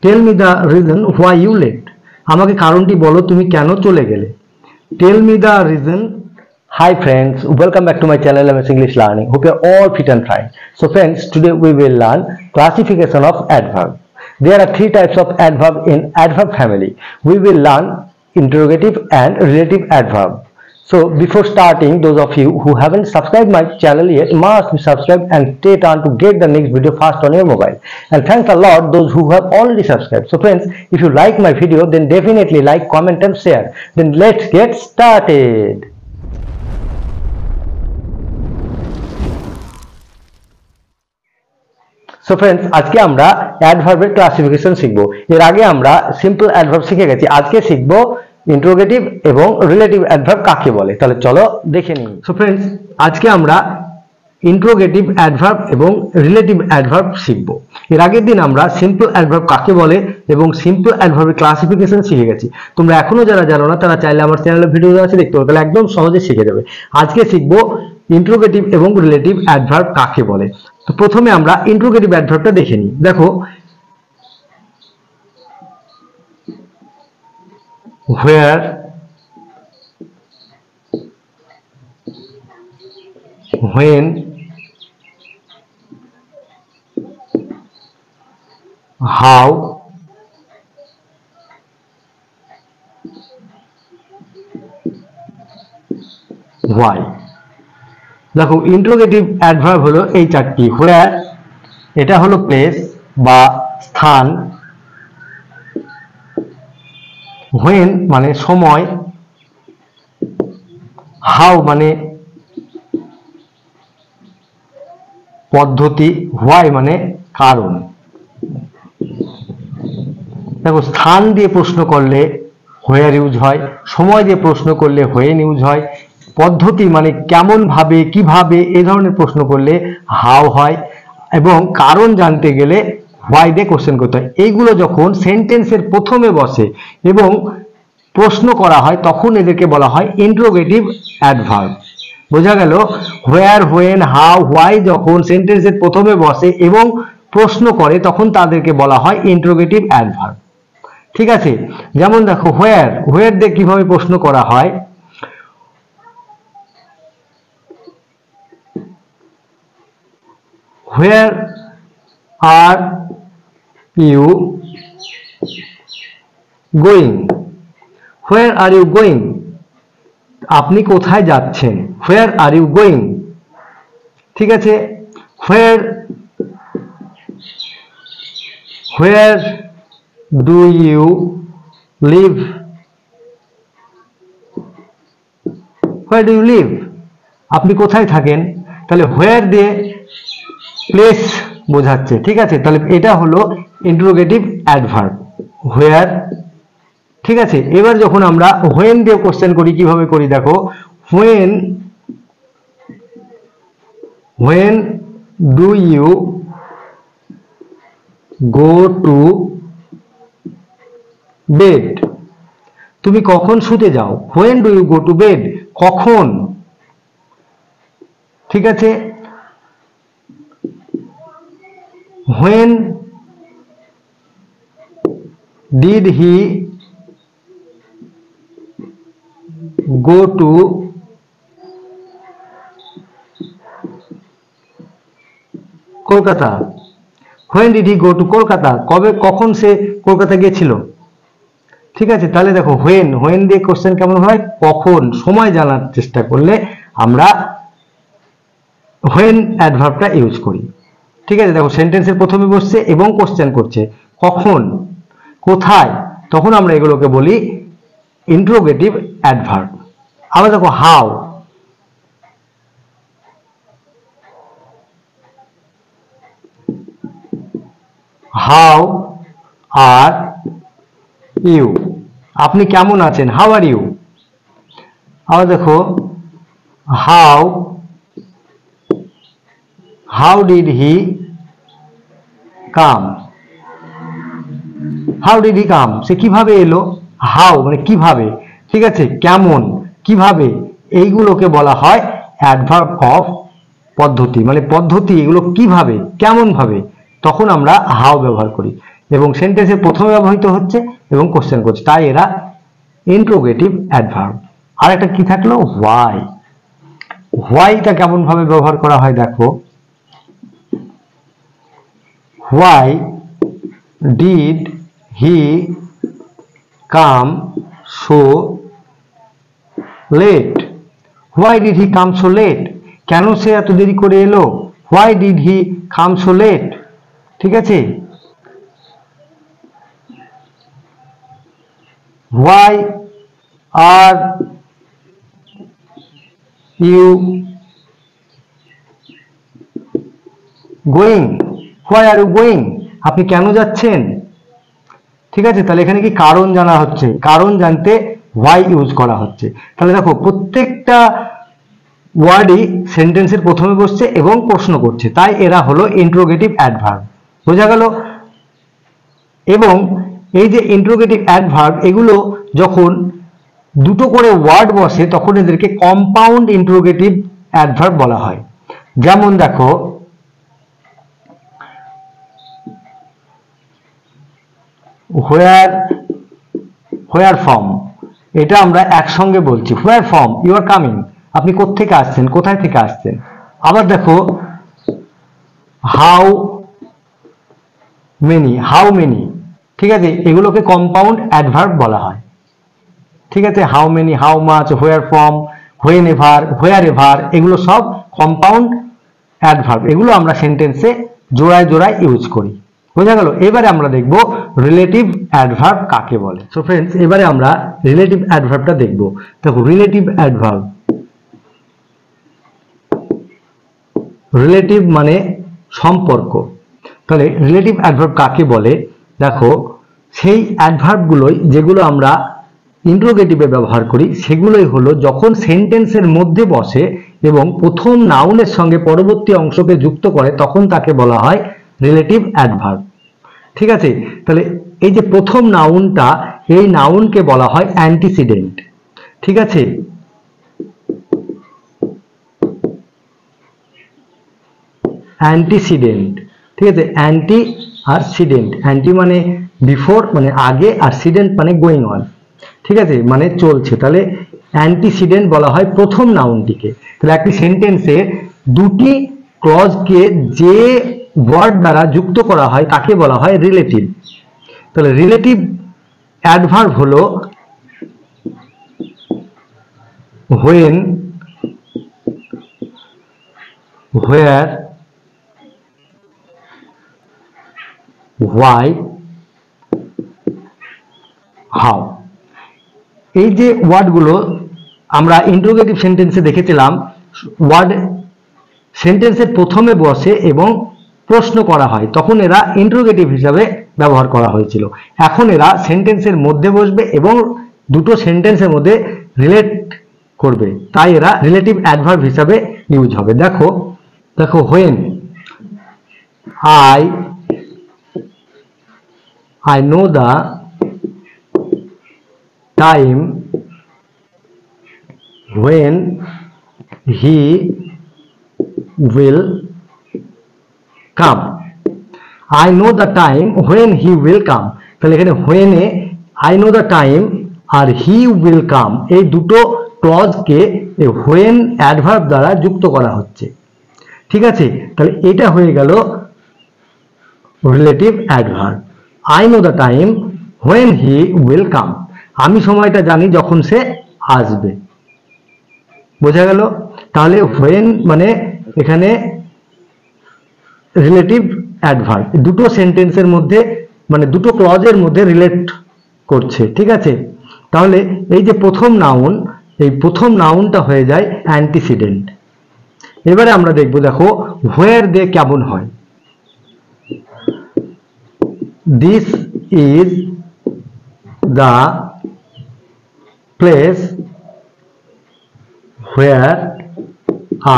Tell me the reason why you left, আমাকে কারণটি বলো তুমি কেন চলে গেলে। Tell me the reason. Hi friends, welcome back to my channel MS English Learning. Hope you are all fit and fine. So friends, today we will learn classification of adverb. There are three types of adverb in adverb family. We will learn interrogative and relative adverb. So before starting, those of you who haven't subscribed my channel yet must be subscribed and stay tuned to get the next video fast on your mobile. And thanks a lot those who have already subscribed. So friends, if you like my video, then definitely like, comment and share. Then let's get started. So friends, আজকে আমরা অ্যাডভার্বের classification শিখব। এর আগে আমরা simple adverb শিখে গেছি, আজকে শিখব ইন্টারোগেটিভ এবং রিলেটিভ অ্যাডভার্ব কাকে বলে। তাহলে চলো দেখে নিই। সো ফ্রেন্ডস, আজকে আমরা ইন্টারোগেটিভ অ্যাডভার্ব এবং রিলেটিভ অ্যাডভার্ব শিখব। এর আগের দিন আমরা সিম্পল অ্যাডভার্ব কাকে বলে এবং সিম্পল অ্যাডভার্বের ক্লাসিফিকেশন শিখে গেছি। তোমরা এখনো যারা জানো না তারা চাইলে আমার চ্যানেলে ভিডিও আছে দেখতে পারো, তাহলে একদম সহজে শিখে যাবে। আজকে শিখব ইন্টারোগেটিভ এবং রিলেটিভ অ্যাডভার্ব কাকে বলে। তো প্রথমে আমরা ইন্টারোগেটিভ অ্যাডভার্বটা দেখে নিই। দেখো, where, when, how, why। দেখো, ইন্টারোগেটিভ অ্যাডভার্ব হলো এই চারটি। হোয়ার, এটা হলো প্লেস বা স্থান। হোয়েন মানে সময়। হাউ মানে পদ্ধতি। হোয়াই মানে কারণ। দেখো, স্থান দিয়ে প্রশ্ন করলে হোয়ার ইউজ হয়, সময় দিয়ে প্রশ্ন করলে হোয়েন ইউজ হয়, পদ্ধতি মানে কেমন ভাবে কিভাবে এই ধরনের প্রশ্ন করলে হাউ হয়, এবং কারণ জানতে গেলে হোয়াই দিয়ে কোশ্চেন করতে হয়। এইগুলো যখন সেন্টেন্সের প্রথমে বসে এবং প্রশ্ন করা হয় তখন এদেরকে বলা হয় ইন্টারোগেটিভ অ্যাডভার্ব। বোঝা গেল? হোয়ার, হোয়েন, হাউ, হোয়াই যখন সেন্টেন্সের প্রথমে বসে এবং প্রশ্ন করে তখন তাদেরকে বলা হয় ইন্টারোগেটিভ অ্যাডভার্ব। ঠিক আছে? যেমন দেখো, হোয়ার, হোয়ার দিয়ে কিভাবে প্রশ্ন করা হয়। Where are you going? Where are you going? আপনি কোথায় যাচ্ছেন? Where are you going? ঠিক আছে? Where do you live? Where do you live? আপনি কোথায় থাকেন? তাহলে where দিয়ে প্লেস বোঝাচ্ছে। ঠিক আছে? তাহলে এটা হলো ইন্টারোগেটিভ অ্যাডভার্ব, হোয়ার। ঠিক আছে? এবার যখন আমরা হোয়েন দিয়ে কোশ্চেন করি, কিভাবে করি দেখো, when do you go to bed? তুমি কখন শুতে যাও? When do you go to bed? কখন? ঠিক আছে? When did he go to Kolkata? When did he go to Kolkata? কখন সে কলকাতা গিয়েছিল? ঠিক আছে? তাহলে দেখো, হোয়েন দিয়ে কোশ্চেন কেমন হয়, কখন, সময় জানার চেষ্টা করলে আমরা হোয়েন অ্যাডভার্বটা ইউজ করি। ঠিক আছে? দেখো, সেন্টেন্সের প্রথমে বসছে এবং কোশ্চেন করছে, কখন, কোথায়, তখন আমরা এগুলোকে বলি ইন্টারোগেটিভ অ্যাডভার্ব। আবার দেখো, হাউ, হাউ আর ইউ? আপনি কেমন আছেন? How are you? আবার দেখো, how did he come? How did he come? সে কিভাবে এলো? হাউ মানে কিভাবে। ঠিক আছে? কেমন, কিভাবে, এইগুলোকে বলা হয় অ্যাডভার্ব অফ পদ্ধতি, মানে পদ্ধতি, এগুলো কিভাবে, কেমন ভাবে, তখন আমরা হাউ ব্যবহার করি। এবং সেন্টেন্সের প্রথমে ব্যবহৃত হচ্ছে এবং কোশ্চেন করছে, তাই এরা ইন্ট্রোগেটিভ অ্যাডভার্ব। আর একটা কি থাকলো, হোয়াই। হোয়াইটা কেমন ভাবে ব্যবহার করা হয় দেখো, why did he come so late. Why did he come so late, কেন সে এত দেরি করে এলো, why did he come so late. ঠিক আছে, why are you going, why are you going, আপনি কেন যাচ্ছেন। ঠিক আছে, তাহলে এখানে কি কারণ জানা হচ্ছে, কারণ জানতে হোয়াই ইউজ করা হচ্ছে। তাহলে দেখো প্রত্যেকটা ওয়ার্ডই সেন্টেন্সের প্রথমে বসছে এবং প্রশ্ন করছে, তাই এরা হলো ইন্ট্রোগেটিভ অ্যাডভার্ব। বোঝা গেল। এবং এই যে ইন্ট্রোগেটিভ অ্যাডভার্ব, এগুলো যখন দুটো করে ওয়ার্ড বসে তখন এদেরকে কম্পাউন্ড ইন্ট্রোগেটিভ অ্যাডভার্ব বলা হয়। যেমন দেখো, হোয়ার ফ্রম, এটা আমরা একসঙ্গে বলছি, where from you are coming, আপনি কোত্থেকে আসছেন, কোথায় থেকে আসছেন। আবার দেখো হাউ মেনি, হাউ মেনি, ঠিক আছে, এগুলোকে কম্পাউন্ড অ্যাডভার্ব বলা হয়। ঠিক আছে, how many, how much, where from, when ever, where ever, এগুলো সব কম্পাউন্ড অ্যাডভার্ব, এগুলো আমরা সেন্টেন্সে জোড়ায় জোড়ায় ইউজ করি। বোঝা গেল। এবারে আমরা দেখব রিলেটিভ অ্যাডভার্ব কাকে বলে। সো ফ্রেন্ডস, এবারে আমরা রিলেটিভ অ্যাডভার্বটা দেখব। দেখো রিলেটিভ অ্যাডভার্ব, রিলেটিভ মানে সম্পর্ক। তাহলে রিলেটিভ অ্যাডভার্ব কাকে বলে, দেখো সেই অ্যাডভার্বগুলোই যেগুলো আমরা ইন্ট্রোগেটিভে ব্যবহার করি, সেগুলোই হলো যখন সেন্টেন্সের মধ্যে বসে এবং প্রথম নাউনের সঙ্গে পরবর্তী অংশকে যুক্ত করে, তখন তাকে বলা হয় রিলেটিভ অ্যাডভার্ব। ঠিক আছে, তাহলে এই যে প্রথম নাউনটা, এই নাউনকে বলা হয় অ্যান্টিসিডেন্ট। ঠিক আছে, অ্যান্টিসিডেন্ট। ঠিক আছে, অ্যান্টি আর সিডেন্ট, অ্যান্টি মানে বিফোর মানে আগে, আর সিডেন্ট মানে গোয়িং অন। ঠিক আছে, মানে চলছে। তাহলে অ্যান্টিসিডেন্ট বলা হয় প্রথম নাউনটিকে। তাহলে একটি সেন্টেন্সে দুটি ক্লজকে যে ওয়ার্ড দ্বারা যুক্ত করা হয় তাকে বলা হয় রিলেটিভ। তাহলে রিলেটিভ অ্যাডভার্ব হলো when, where, why, how। এই যে ওয়ার্ডগুলো আমরা ইন্ট্রোগেটিভ সেন্টেন্সে দেখেছিলাম, ওয়ার্ড সেন্টেন্সের প্রথমে বসে এবং প্রশ্ন করা হয়, তখন এরা ইন্ট্রোগেটিভ হিসাবে ব্যবহার করা হয়েছিল। এখন এরা সেন্টেন্সের মধ্যে বসবে এবং দুটো সেন্টেন্সের মধ্যে রিলেট করবে, তাই এরা রিলেটিভ অ্যাডভার্ব হিসাবে ইউজ হবে। দেখো দেখো when I know the time when he will come, I know the time when he will come। তাহলে এখানে when A I know the time R he will come, এই দুটো ক্লজকে when অ্যাডভার্ব দ্বারা যুক্ত করা হচ্ছে। ঠিক আছে, তাহলে এটা হয়ে গেল relative adverb. I know the time when he will come, আমি সময়টা জানি যখন সে আসবে। বোঝা গেল। তাহলে when মানে এখানে রিলেটিভ অ্যাডভার্ব দুটো সেন্টেন্সের মধ্যে মানে দুটো ক্লজের মধ্যে রিলেট করছে। ঠিক আছে, তাহলে এই যে প্রথম নাউন, এই প্রথম নাউনটা হয়ে যায় অ্যান্টিসিডেন্ট। এবারে আমরা দেখব, দেখো হোয়ার দিয়ে কেমন হয়। This is the place where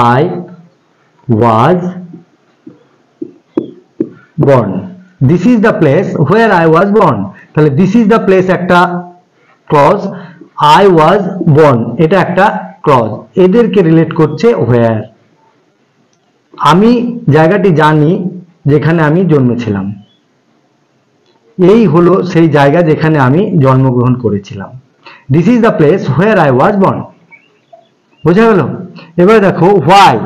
I was born, this is the place where I was born। তাহলে this is the place একটা ক্লজ, I was born এটা একটা ক্লজ, এদেরকে রিলেট করছে where। আমি জায়গাটি জানি যেখানে আমি জন্মেছিলাম। এই হলো সেই জায়গা যেখানে আমি জন্মগ্রহণ করেছিলাম। This is the place where I was born. বোঝা গেল? এবার দেখো why.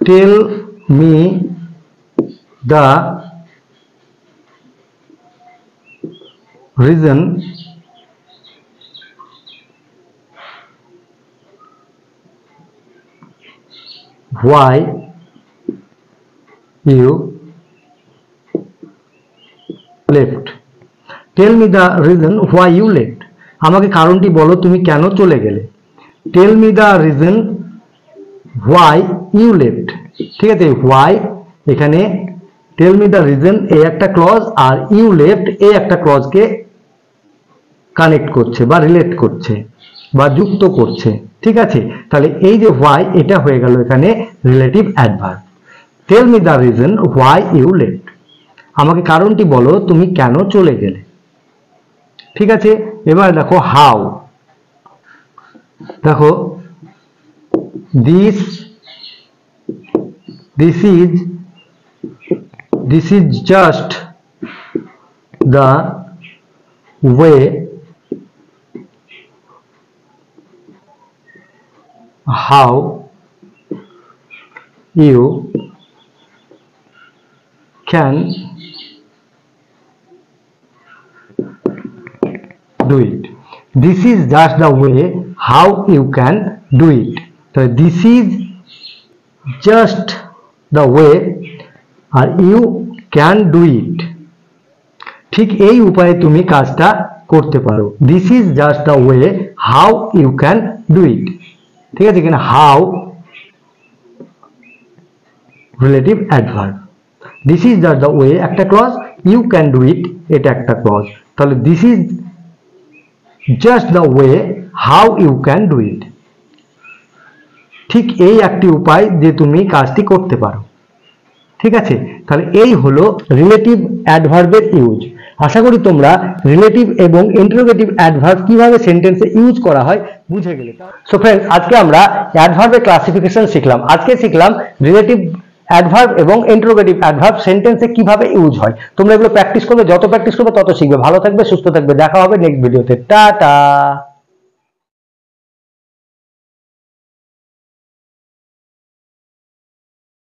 Tell me the reason why you left. Tell me the reason why you left. আমাকে কারণটি বলো তুমি কেন চলে গেলে। Tell me the reason why you left. ঠিক আছে, why এখানে টেল মি দ্য রিজন এই একটা ক্লজ, আর ইউ লেফট এই একটা ক্লজকে কানেক্ট করছে বা রিলেট করছে বা যুক্ত করছে। ঠিক আছে, তাহলে এই যে হোয়াই এটা হয়ে গেল এখানে relative adverb. Tell me the reason why you left, আমাকে কারণটি বলো তুমি কেন চলে গেলে। ঠিক আছে, এবার দেখো হাউ। দেখো this is just the way how you can do it. This is just the way how you can do it. So this is just the way আর ইউ ক্যান ডু ইট, ঠিক এই উপায়ে তুমি কাজটা করতে পারো। This is just the way how you can do it. ঠিক আছে, এখানে how relative adverb, this is just the way একটা clause, you can do it এটা একটা ক্লজ। তাহলে this is just the way how you can do it, ঠিক এই একটি উপায় যে তুমি কাজটি করতে পারো। ঠিক আছে, তাহলে এই হলো রিলেটিভ অ্যাডভার্বের ইউজ। আশা করি তোমরা রিলেটিভ এবং ইন্টারোগেটিভ অ্যাডভার্ব কিভাবে সেন্টেন্সে ইউজ করা হয় বুঝে গেলে। সো ফ্রেন্ডস, আজকে আমরা অ্যাডভার্বের ক্লাসিফিকেশন শিখলাম। আজকে শিখলাম রিলেটিভ অ্যাডভার্ব এবং ইন্টারোগেটিভ অ্যাডভার্ব সেন্টেন্সে কিভাবে ইউজ হয়। তোমরা এগুলো প্র্যাকটিস করবে, যত প্র্যাকটিস করবে তত শিখবে। ভালো থাকবে, সুস্থ থাকবে, দেখা হবে নেক্সট ভিডিওতে। টাটা।